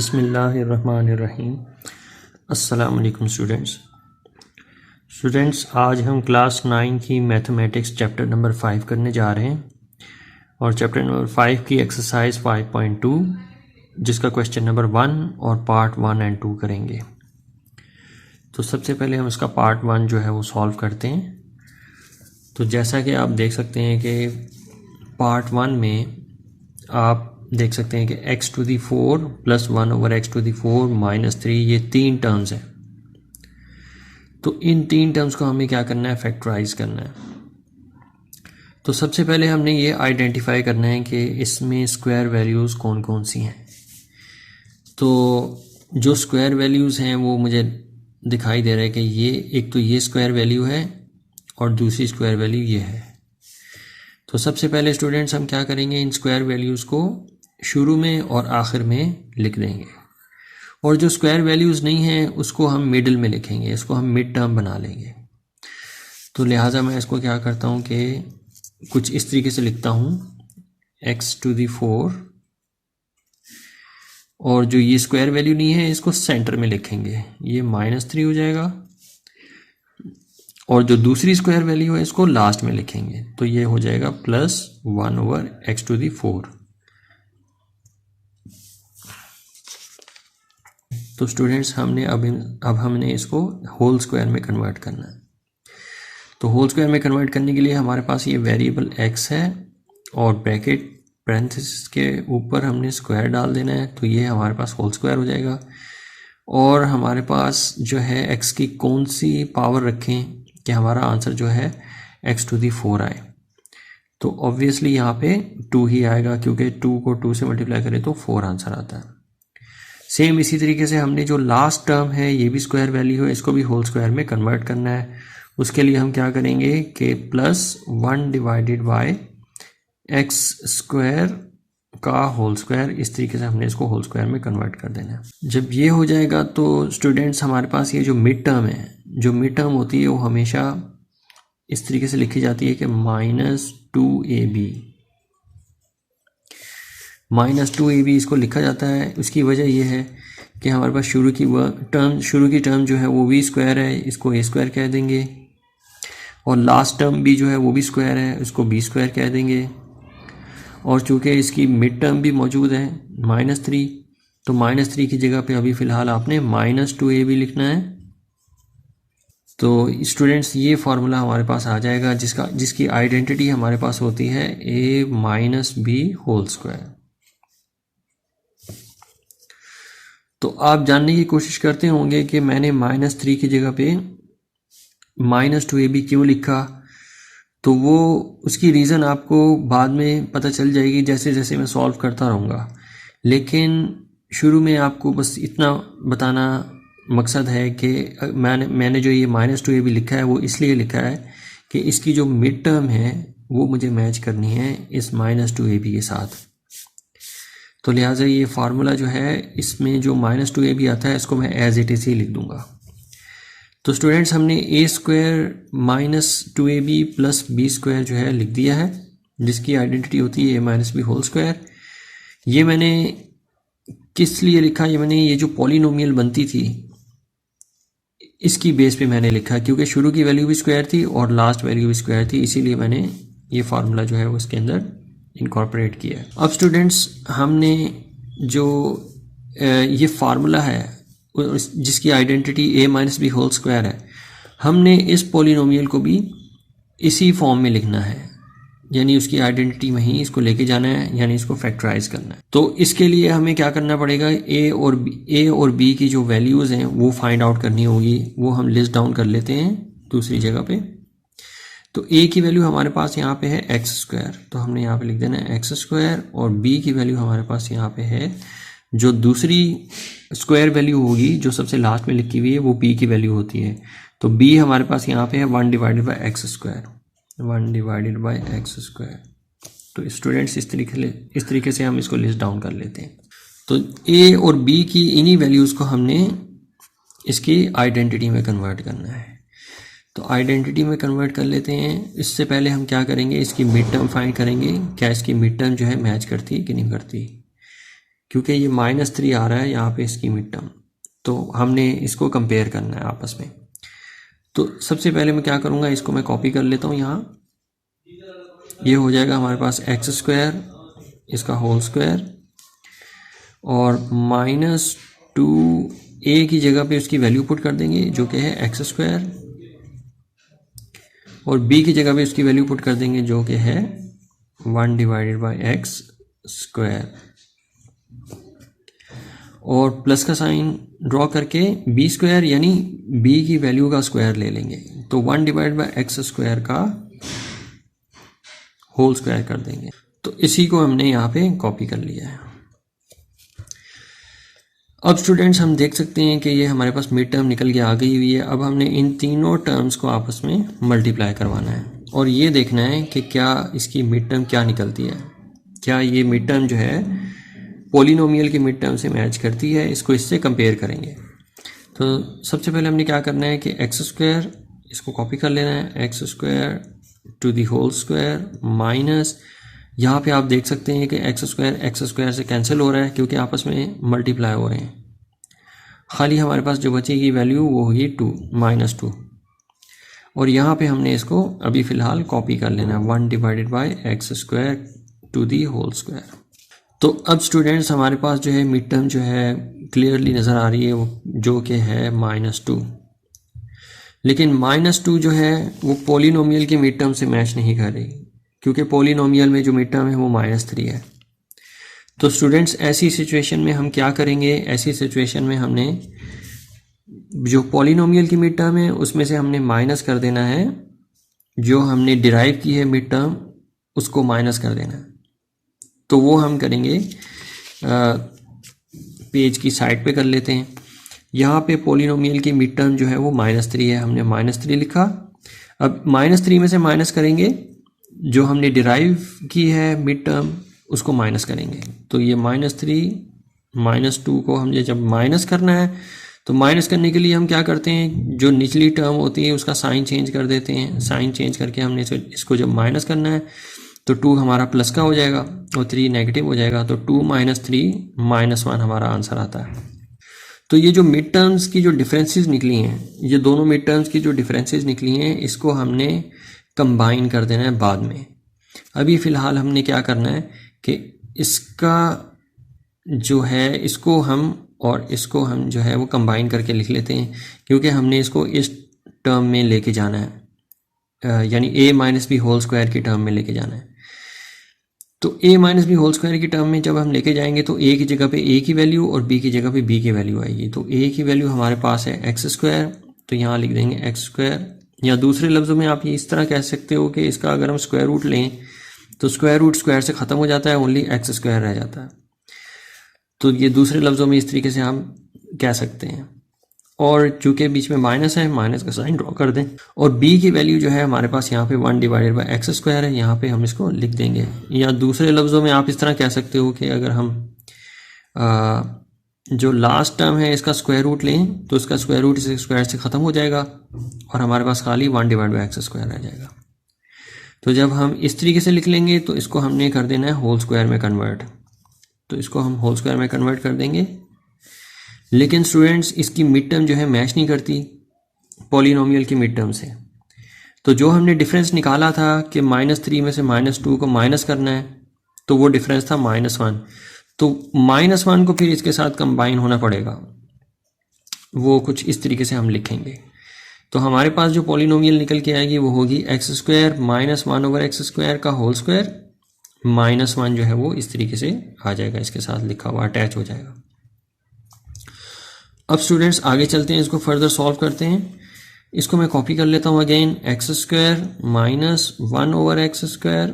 बिस्मिल्लाहिर्रहमानिर्रहीम। अस्सलाम वालेकुम स्टूडेंट्स, आज हम क्लास 9 की मैथमेटिक्स चैप्टर नंबर 5 करने जा रहे हैं और चैप्टर नंबर 5 की एक्सरसाइज 5.2 जिसका क्वेश्चन नंबर 1 और पार्ट 1 एंड 2 करेंगे। तो सबसे पहले हम इसका पार्ट 1 जो है वो सॉल्व करते हैं। तो जैसा कि आप देख सकते हैं कि पार्ट 1 में आप देख सकते हैं कि x to the 4 plus 1 over x to the 4 minus 3 ये तीन टर्म्स हैं। तो इन तीन टर्म्स को हमें क्या करना है, फैक्टराइज करना है। तो सबसे पहले हमने ये आइडेंटिफाई करना है कि इसमें स्क्वायर वैल्यूज़ कौन कौन सी हैं। तो जो स्क्वायर वैल्यूज़ हैं वो मुझे दिखाई दे रहा है कि ये एक तो ये स्क्वायर वैल्यू है और दूसरी स्क्वायर वैल्यू ये है। तो सबसे पहले स्टूडेंट्स हम क्या करेंगे, इन स्क्वायर वैल्यूज़ को शुरू में और आखिर में लिख देंगे और जो स्क्वायर वैल्यूज़ नहीं हैं उसको हम मिडिल में लिखेंगे, इसको हम मिड टर्म बना लेंगे। तो लिहाजा मैं इसको क्या करता हूँ कि कुछ इस तरीके से लिखता हूँ x टू दी 4 और जो ये स्क्वायर वैल्यू नहीं है इसको सेंटर में लिखेंगे, ये -3 हो जाएगा और जो दूसरी स्क्वायर वैल्यू है इसको लास्ट में लिखेंगे तो ये हो जाएगा +1 ओवर x टू दी 4। तो स्टूडेंट्स हमने अब हमने इसको होल स्क्वायर में कन्वर्ट करना है। तो होल स्क्वायर में कन्वर्ट करने के लिए हमारे पास ये वेरिएबल x है और ब्रैकेट पैरेंथेसिस के ऊपर हमने स्क्वायर डाल देना है, तो ये हमारे पास होल स्क्वायर हो जाएगा। और हमारे पास जो है x की कौन सी पावर रखें कि हमारा आंसर जो है x टू दी 4 आए। तो ऑब्वियसली यहाँ पे 2 ही आएगा क्योंकि 2 को 2 से मल्टीप्लाई करें तो 4 आंसर आता है। सेम इसी तरीके से हमने जो लास्ट टर्म है ये भी स्क्वायर वैल्यू है, इसको भी होल स्क्वायर में कन्वर्ट करना है। उसके लिए हम क्या करेंगे कि +1 डिवाइडेड बाय x स्क्वायर का होल स्क्वायर, इस तरीके से हमने इसको होल स्क्वायर में कन्वर्ट कर देना है। जब ये हो जाएगा तो स्टूडेंट्स हमारे पास ये जो मिड टर्म है, जो मिड टर्म होती है वो हमेशा इस तरीके से लिखी जाती है कि -2ab। -2ab इसको लिखा जाता है। उसकी वजह यह है कि हमारे पास शुरू की टर्म जो है वो भी स्क्वायर है, इसको a स्क्वायर कह देंगे और लास्ट टर्म भी जो है वो भी स्क्वायर है, इसको b स्क्वायर कह देंगे। और चूँकि इसकी मिड टर्म भी मौजूद है -3, तो -3 की जगह पे अभी फ़िलहाल आपने -2ab लिखना है। तो स्टूडेंट्स ये फार्मूला हमारे पास आ जाएगा जिसकी आइडेंटिटी हमारे पास होती है a minus b whole square. तो आप जानने की कोशिश करते होंगे कि मैंने -3 की जगह पे -2ab क्यों लिखा। तो वो उसकी रीज़न आपको बाद में पता चल जाएगी जैसे जैसे मैं सॉल्व करता रहूँगा, लेकिन शुरू में आपको बस इतना बताना मकसद है कि मैंने जो ये -2ab लिखा है वो इसलिए लिखा है कि इसकी जो मिड टर्म है वो मुझे मैच करनी है इस -2ab के साथ। तो लिहाजा ये फार्मूला जो है इसमें जो -2ab आता है इसको मैं एज इट इज़ ही लिख दूंगा। तो स्टूडेंट्स हमने a square -2ab plus b square जो है लिख दिया है, जिसकी आइडेंटिटी होती है a minus B whole square. ये मैंने किस लिए लिखा, ये जो पॉलिनोमियल बनती थी इसकी बेस पे मैंने लिखा क्योंकि शुरू की वैल्यू भी स्क्वायर थी और लास्ट वैल्यू भी स्क्वायर थी, इसीलिए मैंने ये फार्मूला जो है वो इसके अंदर इनकॉर्पोरेट किया है। अब स्टूडेंट्स हमने जो ये फार्मूला है जिसकी identity a minus B whole square है, हमने इस पॉलिनोमियल को भी इसी फॉर्म में लिखना है, यानी उसकी आइडेंटिटी वहीं इसको लेके जाना है, यानी इसको फैक्टराइज करना है। तो इसके लिए हमें क्या करना पड़ेगा, a और b की जो वैल्यूज़ हैं वो फाइंड आउट करनी होगी। वो हम लिस्ट डाउन कर लेते हैं दूसरी जगह पे। तो a की वैल्यू हमारे पास यहाँ पे है x स्क्वायर, तो हमने यहाँ पे लिख देना है x स्क्वायर, और b की वैल्यू हमारे पास यहाँ पे है जो दूसरी स्क्वायर वैल्यू होगी जो सबसे लास्ट में लिखी हुई है वो b की वैल्यू होती है। तो b हमारे पास यहाँ पे है 1 divided by x square, 1 divided by x square. तो स्टूडेंट्स इस तरीके से हम इसको लिस्ट डाउन कर लेते हैं। तो a और b की इन्हीं वैल्यूज़ को हमने इसकी आइडेंटिटी में कन्वर्ट करना है। तो आइडेंटिटी में कन्वर्ट कर लेते हैं। इससे पहले हम क्या करेंगे, इसकी मिड टर्म फाइंड करेंगे, क्या इसकी मिड टर्म जो है मैच करती है कि नहीं करती। क्योंकि ये -3 आ रहा है यहाँ पे इसकी मिड टर्म, तो हमने इसको कंपेयर करना है आपस में। तो सबसे पहले मैं क्या करूँगा, इसको मैं कॉपी कर लेता हूँ यहाँ। ये हो जाएगा हमारे पास x² इसका होल स्क्वायर, और -2a की जगह पे उसकी वैल्यू पुट कर देंगे जो कि है x², और b की जगह पे उसकी वैल्यू पुट कर देंगे जो कि है 1/x², और प्लस का साइन ड्रॉ करके b² यानी b की वैल्यू का स्क्वायर ले लेंगे, तो 1/x² का होल स्क्वायर कर देंगे। तो इसी को हमने यहाँ पे कॉपी कर लिया है। अब स्टूडेंट्स हम देख सकते हैं कि ये हमारे पास मिड टर्म निकल के आ गई हुई है। अब हमने इन तीनों टर्म्स को आपस में मल्टीप्लाई करवाना है और ये देखना है कि क्या इसकी मिड टर्म क्या निकलती है, क्या ये मिड टर्म जो है पॉलिनोमियल की मिड टर्म से मैच करती है। इसको इससे कंपेयर करेंगे। तो सबसे पहले हमने क्या करना है कि x² इसको कॉपी कर लेना है, x² to the whole square minus, यहाँ पे आप देख सकते हैं कि x² से कैंसिल हो रहा है क्योंकि आपस में मल्टीप्लाई हो रहे हैं। खाली हमारे पास जो बचेगी वैल्यू वो होगी -2, और यहाँ पे हमने इसको अभी फ़िलहाल कॉपी कर लेना है 1/x² to the whole square. तो अब स्टूडेंट्स हमारे पास जो है मिड टर्म जो है क्लियरली नज़र आ रही है वो जो कि है -2, लेकिन -2 जो है वो पॉलिनोमियल की मिड टर्म से मैच नहीं कर रही क्योंकि पॉलिनोमियल में जो मिड टर्म है वो -3 है। तो स्टूडेंट्स ऐसी सिचुएशन में हम क्या करेंगे, ऐसी सिचुएशन में हमने जो पॉलिनोमियल की मिड टर्म है उसमें से हमने माइनस कर देना है, जो हमने डिराइव की है मिड टर्म उसको माइनस कर देना है। तो वो हम करेंगे, पेज की साइड पे कर लेते हैं। यहाँ पे पॉलिनोमियल की मिड टर्म जो है वो -3 है, हमने -3 लिखा। अब -3 में से माइनस करेंगे, जो हमने डिराइव की है मिड टर्म उसको माइनस करेंगे। तो ये -3 -2 को हमने जब माइनस करना है तो माइनस करने के लिए हम क्या करते हैं, जो निचली टर्म होती है उसका साइन चेंज कर देते हैं। साइन चेंज करके हमने इसको जब माइनस करना है तो 2 हमारा प्लस का हो जाएगा और 3 नेगेटिव हो जाएगा। तो 2 - 3 -1 हमारा आंसर आता है। तो ये जो मिड टर्म्स की जो डिफरेंसेस निकली हैं, ये दोनों मिड टर्म्स की जो डिफरेंसेस निकली हैं इसको हमने कंबाइन कर देना है बाद में। अभी फ़िलहाल हमने क्या करना है कि इसका जो है इसको हम और इसको हम जो है वो कंबाइन करके लिख लेते हैं, क्योंकि हमने इसको इस टर्म में लेके जाना है, यानी a - b होल स्क्वायर की टर्म में लेके जाना है। तो a - b होल स्क्वायर की टर्म में जब हम लेके जाएंगे तो a की जगह पे a की वैल्यू और b की जगह पे b की वैल्यू आएगी। तो a की वैल्यू हमारे पास है x², तो यहाँ लिख देंगे x², या दूसरे लफ्ज़ों में आप ये इस तरह कह सकते हो कि इसका अगर हम स्क्वायर रूट लें तो स्क्वायर रूट स्क्वायर से ख़त्म हो जाता है, ओनली x² रह जाता है। तो ये दूसरे लफ्ज़ों में इस तरीके से हम कह सकते हैं। और चूँकि बीच में माइनस है, माइनस का साइन ड्रॉ कर दें, और b की वैल्यू जो है हमारे पास यहाँ पे 1/x² है, यहाँ पे हम इसको लिख देंगे। या दूसरे लफ्ज़ों में आप इस तरह कह सकते हो कि अगर हम जो लास्ट टर्म है इसका स्क्वायर रूट लें तो इसका स्क्वायर रूट इस स्क्वायर से ख़त्म हो जाएगा और हमारे पास खाली 1/x² रह जाएगा। तो जब हम इस तरीके से लिख लेंगे तो इसको हमने कर देना है होल स्क्वायर में कन्वर्ट। तो इसको हम होल स्क्वायर में कन्वर्ट कर देंगे। लेकिन स्टूडेंट्स इसकी मिड टर्म जो है मैच नहीं करती पॉलिनोमियल की मिड टर्म से। तो जो हमने डिफरेंस निकाला था कि -3 में से -2 को माइनस करना है, तो वो डिफरेंस था -1। तो -1 को फिर इसके साथ कंबाइन होना पड़ेगा, वो कुछ इस तरीके से हम लिखेंगे। तो हमारे पास जो पॉलिनोमियल निकल के आएगी वो होगी x² - 1/x² का होल स्क्वायर, -1 जो है वो इस तरीके से आ जाएगा, इसके साथ लिखा हुआ अटैच हो जाएगा। अब स्टूडेंट्स आगे चलते हैं, इसको फर्दर सॉल्व करते हैं। इसको मैं कॉपी कर लेता हूँ again, x² - 1/x²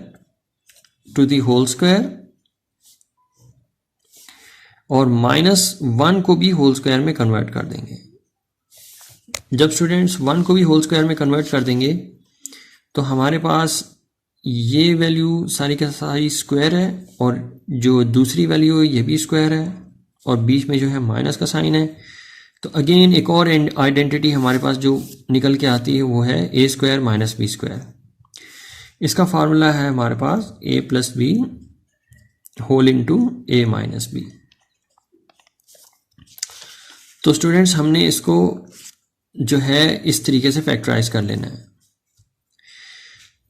to the whole square, और -1 को भी होल स्क्वायर में कन्वर्ट कर देंगे। जब स्टूडेंट्स 1 को भी होल स्क्वायर में कन्वर्ट कर देंगे तो हमारे पास ये वैल्यू सारी का सारी स्क्वायर है, और जो दूसरी वैल्यू है ये भी स्क्वायर है, और बीच में जो है माइनस का साइन है। तो अगेन एक और आइडेंटिटी हमारे पास जो निकल के आती है वो है a² - b²। इसका फार्मूला है हमारे पास a + b whole into a - b। तो स्टूडेंट्स हमने इसको जो है इस तरीके से फैक्टराइज कर लेना है।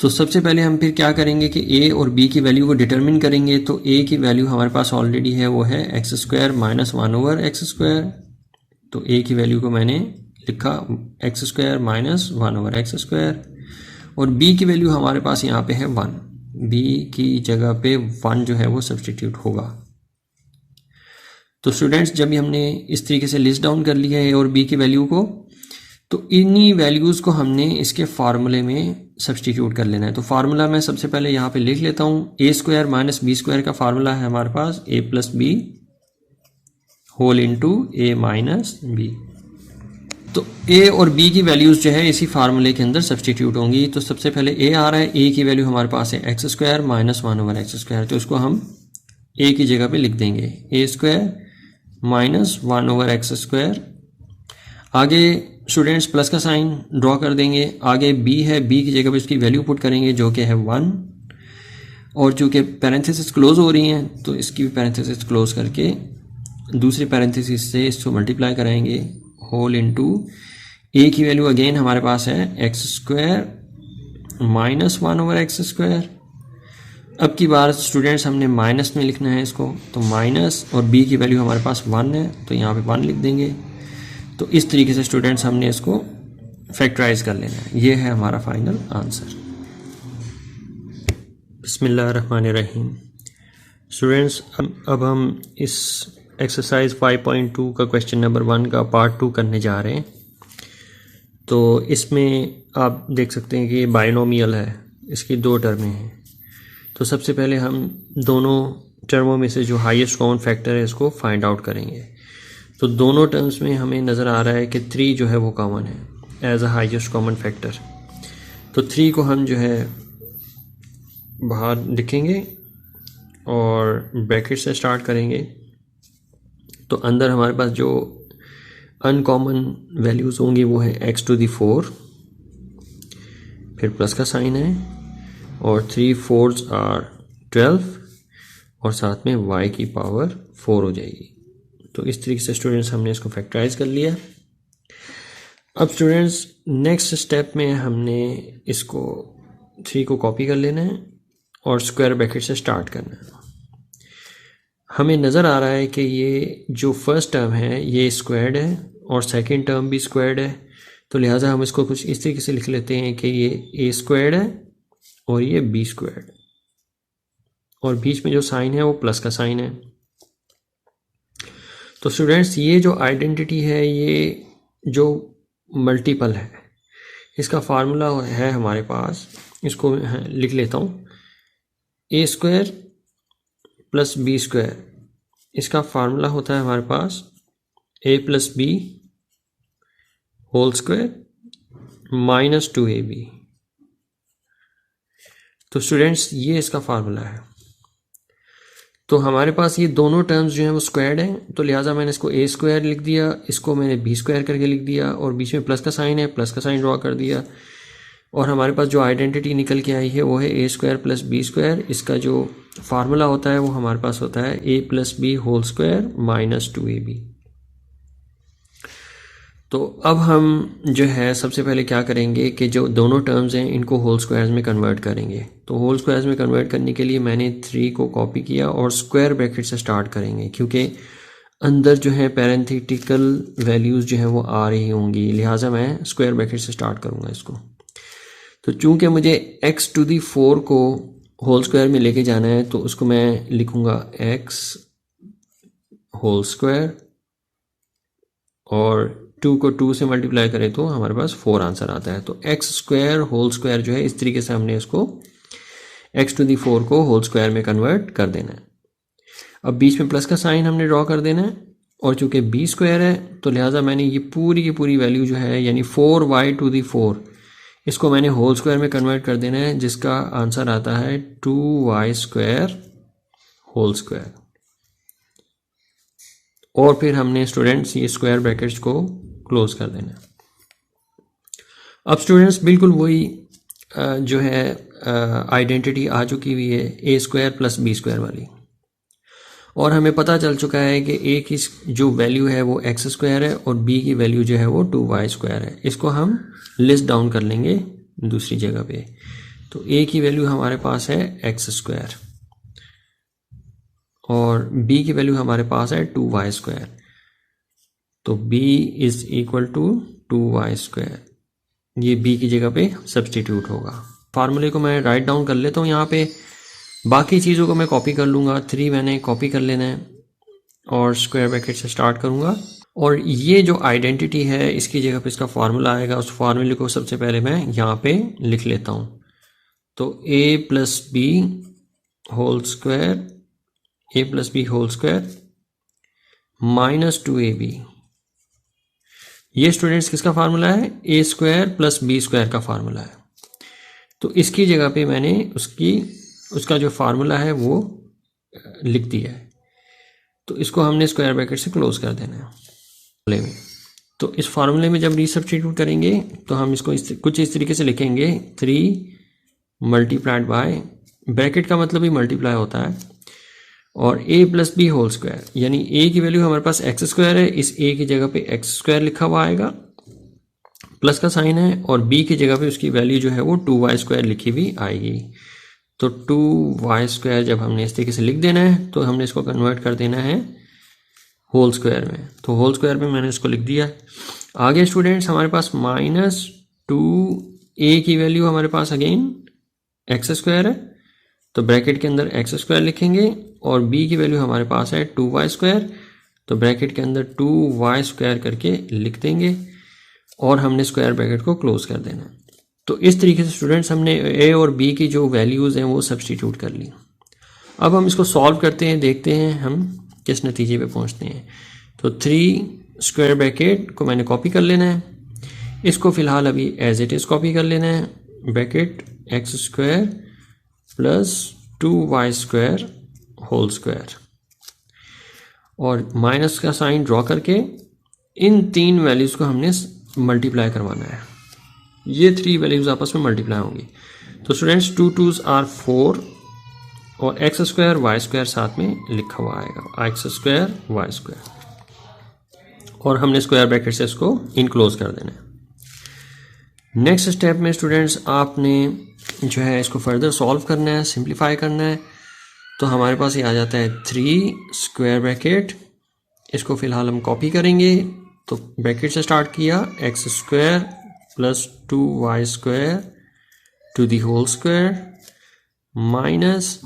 तो सबसे पहले हम फिर क्या करेंगे कि a और b की वैल्यू को डिटरमिन करेंगे। तो a की वैल्यू हमारे पास ऑलरेडी है, वो है एक्स स्क्वायर माइनस 1/x²। तो a की वैल्यू को मैंने लिखा एक्स स्क्वायर माइनस 1/x²। और b की वैल्यू हमारे पास यहाँ पे है 1। b की जगह पे 1 जो है वो सब्सटीट्यूट होगा। तो स्टूडेंट्स जब हमने इस तरीके से लिस्ट डाउन कर लिया है a और b की वैल्यू को, तो इन्हीं वैल्यूज़ को हमने इसके फार्मूले में सब्सटीट्यूट कर लेना है। तो फार्मूला मैं सबसे पहले यहाँ पे लिख लेता हूँ। A square minus B square का फार्मूला है हमारे पास a plus B whole into A minus B. तो a और b की वैल्यूज़ जो है इसी फार्मूले के अंदर सब्सटीट्यूट होंगी। तो सबसे पहले a आ रहा है, a की वैल्यू हमारे पास है एक्स स्क्वायर माइनस 1/x²। तो इसको हम a की जगह पे लिख देंगे a स्क्वायर माइनस 1/x²। आगे स्टूडेंट्स प्लस का साइन ड्रॉ कर देंगे। आगे b है, b की जगह पे इसकी वैल्यू पुट करेंगे जो कि है 1। और चूँकि पैरेंथेसिस क्लोज हो रही हैं तो इसकी भी पैरेंथेसिस क्लोज करके दूसरी पैरेंथेसिस से इसको मल्टीप्लाई कराएंगे होल इंटू a की वैल्यू अगेन हमारे पास है एक्स स्क्वायर माइनस 1/x²। अब की बार स्टूडेंट्स हमने माइनस में लिखना है इसको। तो माइनस और b की वैल्यू हमारे पास 1 है, तो यहाँ पे 1 लिख देंगे। तो इस तरीके से स्टूडेंट्स हमने इसको फैक्टराइज कर लेना है। ये है हमारा फाइनल आंसर। बिस्मिल्लाहिर्रहमानिर्रहीम। स्टूडेंट्स अब हम इस एक्सरसाइज 5.2 का क्वेश्चन नंबर 1 का पार्ट 2 करने जा रहे हैं। तो इसमें आप देख सकते हैं कि बाइनोमियल है, इसकी 2 टर्में हैं। तो सबसे पहले हम दोनों टर्मों में से जो हाईएस्ट कॉमन फैक्टर है इसको फाइंड आउट करेंगे। तो दोनों टर्म्स में हमें नज़र आ रहा है कि 3 जो है वो कॉमन है as a highest common factor. तो 3 को हम जो है बाहर लिखेंगे और ब्रैकेट से स्टार्ट करेंगे। तो अंदर हमारे पास जो अनकॉमन वैल्यूज़ होंगी वो है x⁴, फिर प्लस का साइन है और 3 4s are 12 और साथ में y की पावर 4 हो जाएगी। तो इस तरीके से स्टूडेंट्स हमने इसको फैक्टराइज कर लिया। अब स्टूडेंट्स नेक्स्ट स्टेप में हमने इसको 3 को कॉपी कर लेना है और स्क्वायर ब्रैकेट से स्टार्ट करना है। हमें नज़र आ रहा है कि ये जो फर्स्ट टर्म है ये स्क्वायर्ड है और सेकंड टर्म भी स्क्वायर्ड है। तो लिहाजा हम इसको कुछ इस तरीके से लिख लेते हैं कि ये a स्क्वायर्ड है और ये b स्क्वायर्ड, और बीच में जो साइन है वो प्लस का साइन है। तो स्टूडेंट्स ये जो आइडेंटिटी है ये जो मल्टीपल है इसका फार्मूला है हमारे पास, इसको लिख लेता हूँ। a square plus b square, इसका फार्मूला होता है हमारे पास a plus b whole square minus 2ab। तो स्टूडेंट्स ये इसका फार्मूला है। तो हमारे पास ये दोनों टर्म्स जो हैं वो स्क्वायर्ड हैं, तो लिहाजा मैंने इसको a स्क्वायर लिख दिया, इसको मैंने b स्क्वायर करके लिख दिया और बीच में प्लस का साइन है, प्लस का साइन ड्रॉ कर दिया। और हमारे पास जो आइडेंटिटी निकल के आई है वो है a square plus b square. इसका जो फार्मूला होता है वो हमारे पास होता है a plus b whole square minus 2ab। तो अब हम जो है सबसे पहले क्या करेंगे कि जो दोनों टर्म्स हैं इनको होल स्क्वायर्स में कन्वर्ट करेंगे। तो होल स्क्वायर्स में कन्वर्ट करने के लिए मैंने 3 को कॉपी किया और स्क्वायर ब्रैकेट से स्टार्ट करेंगे, क्योंकि अंदर जो है पैरेंथेटिकल वैल्यूज़ जो है वो आ रही होंगी, लिहाजा मैं स्क्वायर ब्रैकेट से स्टार्ट करूँगा इसको। तो चूँकि मुझे x⁴ को होल स्क्वायर में लेके जाना है तो उसको मैं लिखूँगा x होल स्क्वायर और 2 को 2 से मल्टीप्लाई करें तो हमारे पास 4 आंसर आता है। तो एक्स स्क्वायर होल स्क्वायर जो है इस तरीके से हमने इसको x⁴ को होल स्क्वायर में कन्वर्ट कर देना है। अब बीच में प्लस का साइन हमने ड्रॉ कर देना है और चूंकि b स्क्वायर है तो लिहाजा मैंने ये पूरी की पूरी वैल्यू जो है यानी 4y⁴ इसको मैंने होल स्क्वायर में कन्वर्ट कर देना है, जिसका आंसर आता है 2y² होल स्क्वायर। और फिर हमने स्टूडेंट्स ये स्क्वायर ब्रैकेट्स को क्लोज कर देना है। अब स्टूडेंट्स बिल्कुल वही जो है आइडेंटिटी आ चुकी हुई है a square plus b square वाली। और हमें पता चल चुका है कि ए की जो वैल्यू है वो एक्स स्क्वायर है और बी की वैल्यू जो है वो 2y स्क्वायर है। इसको हम लिस्ट डाउन कर लेंगे दूसरी जगह पे। तो ए की वैल्यू हमारे पास है एक्स स्क्वायर और बी की वैल्यू हमारे पास है 2y स्क्वायर। तो b is equal to 2y square, ये b की जगह पे सब्सटीट्यूट होगा। फार्मूले को मैं राइट डाउन कर लेता हूँ यहाँ पे, बाकी चीज़ों को मैं कॉपी कर लूँगा। 3 मैंने कॉपी कर लेना है और स्क्वायर ब्रैकेट से स्टार्ट करूँगा। और ये जो आइडेंटिटी है इसकी जगह पे इसका फार्मूला आएगा, उस फार्मूले को सबसे पहले मैं यहाँ पे लिख लेता हूँ। तो a plus B whole square, a plus B whole square minus 2ab, ये स्टूडेंट्स किसका फार्मूला है? A square plus B square का फार्मूला है। तो इसकी जगह पे मैंने उसका जो फार्मूला है वो लिख दिया है। तो इसको हमने स्क्वायर ब्रैकेट से क्लोज कर देना है फार्मूले में। तो इस फार्मूले में जब रीसब्स्टिट्यूट करेंगे तो हम इसको कुछ इस तरीके से लिखेंगे, 3 मल्टीप्लाइड बाय, ब्रैकेट का मतलब ही मल्टीप्लाई होता है, और a plus B whole square, यानी a की वैल्यू हमारे पास एक्स स्क्वायर है, इस a की जगह पे एक्स स्क्वायर लिखा हुआ आएगा, प्लस का साइन है, और b की जगह पे उसकी वैल्यू जो है वो 2y स्क्वायर लिखी हुई आएगी। तो 2y स्क्वायर जब हमने इस तरीके से लिख देना है तो हमने इसको कन्वर्ट कर देना है होल स्क्वायर में। तो होल स्क्वायर में मैंने इसको लिख दिया। आगे स्टूडेंट्स हमारे पास माइनस 2a की वैल्यू हमारे पास अगेन एक्स स्क्वायर है, तो ब्रैकेट के अंदर एक्स स्क्वायर लिखेंगे, और b की वैल्यू हमारे पास है 2y स्क्वायर, तो ब्रैकेट के अंदर 2y स्क्वायर करके लिख देंगे और हमने स्क्वायर ब्रैकेट को क्लोज कर देना है। तो इस तरीके से स्टूडेंट्स हमने a और b की जो वैल्यूज़ हैं वो सब्स्टिट्यूट कर ली। अब हम इसको सॉल्व करते हैं, देखते हैं हम किस नतीजे पे पहुंचते हैं। तो 3 स्क्वायर ब्रैकेट को मैंने कॉपी कर लेना है, इसको फ़िलहाल अभी एज इट इज़ कॉपी कर लेना है, bracket X square plus 2y square whole square, और माइनस का साइन ड्रॉ करके इन 3 वैल्यूज़ को हमने मल्टीप्लाई करवाना है। ये 3 वैल्यूज़ आपस में मल्टीप्लाई होंगी। तो स्टूडेंट्स 2 2s आर 4 और एक्स स्क्वायर वाई स्क्वायर साथ में लिखा हुआ आएगा, एक्स स्क्वायर वाई स्क्वायर, और हमने स्क्वायर ब्रैकेट से इसको इनक्लोज कर देना है। नेक्स्ट स्टेप में स्टूडेंट्स आपने जो है इसको फर्दर सॉल्व करना है, सिंप्लीफाई करना है। तो हमारे पास ये आ जाता है 3 स्क्वायर ब्रैकेट, इसको फ़िलहाल हम कॉपी करेंगे। तो ब्रैकेट से स्टार्ट किया, X square plus 2y square to the whole square minus,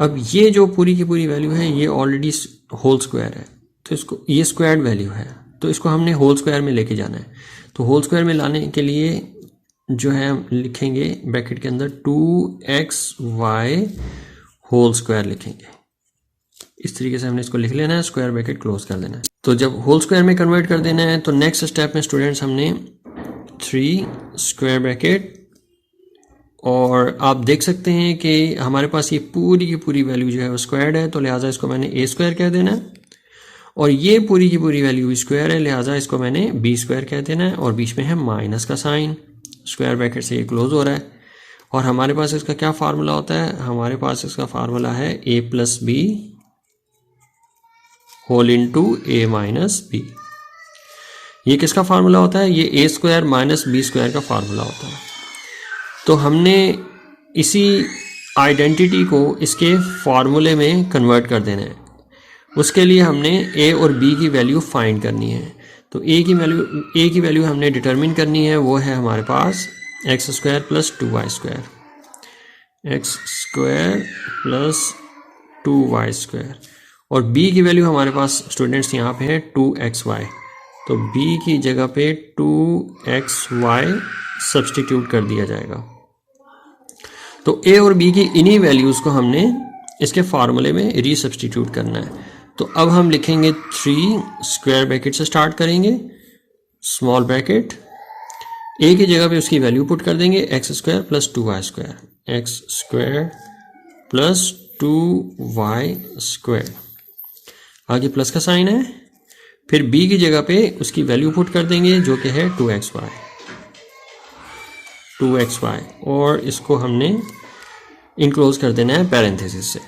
अब ये जो पूरी की पूरी वैल्यू है ये ऑलरेडी होल स्क्वायर है, तो इसको ये स्क्वायर्ड वैल्यू है, तो इसको हमने होल स्क्वायर में लेके जाना है। तो होल स्क्वायर में लाने के लिए जो है हम लिखेंगे ब्रैकेट के अंदर 2xy होल स्क्वायर लिखेंगे। इस तरीके से हमने इसको लिख लेना है, स्क्वायर ब्रैकेट क्लोज कर देना है। तो जब होल स्क्वायर में कन्वर्ट कर देना है तो नेक्स्ट स्टेप में स्टूडेंट्स हमने 3 स्क्वायर ब्रैकेट, और आप देख सकते हैं कि हमारे पास ये पूरी की पूरी वैल्यू जो है वो स्क्वायर्ड है, तो लिहाजा इसको मैंने a स्क्वायर कह देना है, और ये पूरी की पूरी वैल्यू स्क्वायर है, लिहाजा इसको मैंने b स्क्वायर कह देना है, और बीच में है माइनस का साइन, स्क्वायर ब्रैकेट से ये क्लोज हो रहा है। और हमारे पास इसका क्या फार्मूला होता है? हमारे पास इसका फार्मूला है a plus B whole into a minus B. ये किसका फार्मूला होता है? ये a square minus B square का फार्मूला होता है। तो हमने इसी आइडेंटिटी को इसके फार्मूले में कन्वर्ट कर देना है। उसके लिए हमने a और b की वैल्यू फाइंड करनी है। तो a की वैल्यू हमने डिटरमिन करनी है, वो है हमारे पास x square plus 2y square, x square plus 2y square, और b की वैल्यू हमारे पास स्टूडेंट्स यहाँ पे है 2xy, तो b की जगह पे 2xy सब्स्टिट्यूट कर दिया जाएगा। तो a और b की इन्हीं वैल्यूज़ को हमने इसके फार्मूले में रीसब्स्टिट्यूट करना है। तो अब हम लिखेंगे 3 स्क्वायर ब्रैकेट से स्टार्ट करेंगे, स्मॉल ब्रैकेट, a की जगह पे उसकी वैल्यू पुट कर देंगे x square plus 2y square, x square plus 2y square, आगे प्लस का साइन है, फिर b की जगह पे उसकी वैल्यू पुट कर देंगे जो कि है 2xy, और इसको हमने इनक्लोज कर देना है पैरेंथेसिस से।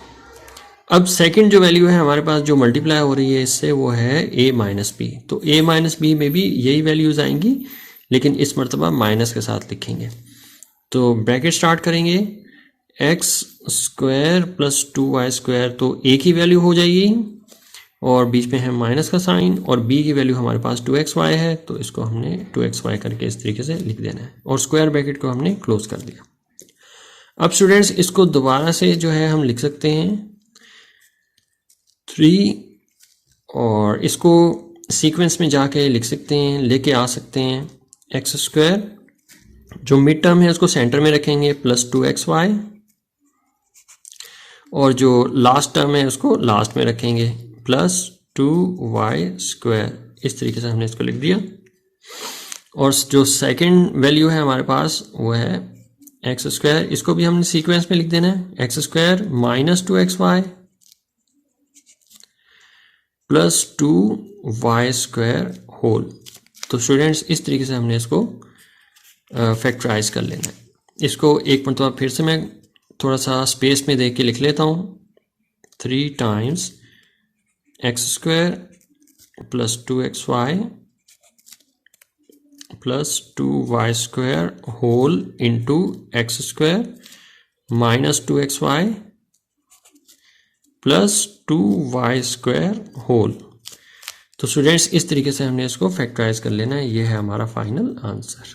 अब सेकंड जो वैल्यू है हमारे पास जो मल्टीप्लाई हो रही है इससे, वो है a माइनस बी। तो a माइनस बी में भी यही वैल्यूज आएंगी, लेकिन इस मरतबा माइनस के साथ लिखेंगे। तो ब्रैकेट स्टार्ट करेंगे, एक्स स्क्वायर प्लस 2y², तो a की वैल्यू हो जाएगी और बीच में है माइनस का साइन, और b की वैल्यू हमारे पास 2xy है, तो इसको हमने 2xy करके इस तरीके से लिख देना है और स्क्वायर ब्रैकेट को हमने क्लोज कर दिया। अब स्टूडेंट्स इसको दोबारा से जो है हम लिख सकते हैं 3, और इसको सीक्वेंस में जाके लिख सकते हैं, लेके आ सकते हैं। x², जो मिड टर्म है उसको सेंटर में रखेंगे, प्लस 2xy, और जो लास्ट टर्म है उसको लास्ट में रखेंगे, प्लस 2y²। इस तरीके से हमने इसको लिख दिया। और जो सेकंड वैल्यू है हमारे पास वो है x², इसको भी हमने सीक्वेंस में लिख देना है, x² minus 2xy plus 2y² whole. तो स्टूडेंट्स इस तरीके से हमने इसको फैक्टराइज कर लेना है। इसको एक मरतबा फिर से मैं थोड़ा सा स्पेस में देख के लिख लेता हूँ, 3 times x² plus 2xy plus 2y² whole into x² minus 2xy plus 2y² whole. तो स्टूडेंट्स इस तरीके से हमने इसको फैक्टराइज कर लेना है। ये है हमारा फाइनल आंसर।